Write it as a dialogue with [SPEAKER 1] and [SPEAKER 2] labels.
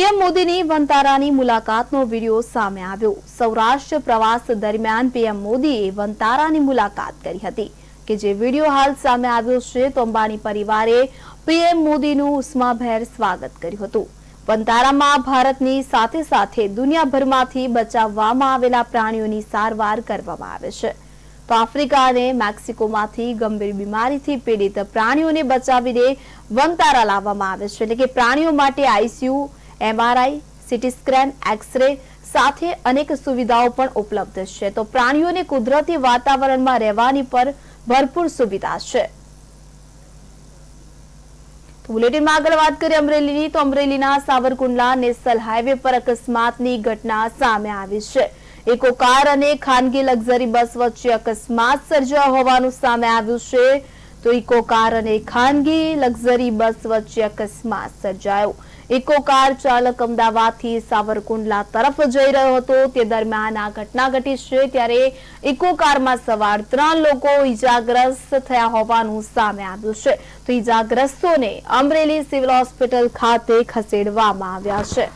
[SPEAKER 1] PM મોદીની વનતારાની મુલાકાતનો video સામે આવ્યો। સૌરાષ્ટ્ર પ્રવાસ દરમિયાન પીએમ મોદીએ વનતારાની મુલાકાત કરી હતી કે જે વિડીયો હાલ સામે આવ્યો છે। તો અંબાણી પરિવારે પીએમ મોદીનું ઉષ્માભેર સ્વાગત કર્યું હતું। વનતારામાં ભારતની સાથે સાથે દુનિયાભરમાંથી બચાવવામાં આવેલા પ્રાણીઓની સારવાર કરવામાં આવે છે। તો આફ્રિકા અને મેક્સિકોમાંથી ગંભીર બીમારીથી પીડિત પ્રાણીઓને બચાવીને વનતારા લાવવામાં આવે છે। એટલે કે પ્રાણીઓ માટે ICU, MRI, CT scan, X ray સાથે અનેક સુવિધાઓ પણ ઉપલબ્ધ છે। તો પ્રાણીઓને કુદરતી વાતાવરણમાં રહેવાની પર ભરપૂર સુવિધા છે। બુલેટિનમાં આગળ વાત કરીએ અમરેલીની, તો અમરેલીના સાવરકુંડલા નેશનલ હાઈવે પર અકસ્માતની ઘટના સામે આવી છે। ઇકો કાર અને ખાનગી લક્ઝરી બસ વચ્ચે અકસ્માત સર્જાયો હોવાનું સામે આવ્યું છે। તો ઇકો કાર અને ખાનગી લક્ઝરી બસ વચ્ચે અકસ્માત સર્જાયો। ઇકો કાર ચાલક અમદાવાદથી સાવરકુંડલા તરફ જઈ રહ્યો હતો, તે દરમિયાન આ ઘટના ઘટી છે। ત્યારે ઇકો કારમાં સવાર 3 લોકો ઈજાગ્રસ્ત થયા હોવાનું સામે આવ્યું છે। તો ઈજાગ્રસ્તોને અમરેલી સિવિલ હોસ્પિટલ ખાતે ખસેડવામાં આવ્યા છે।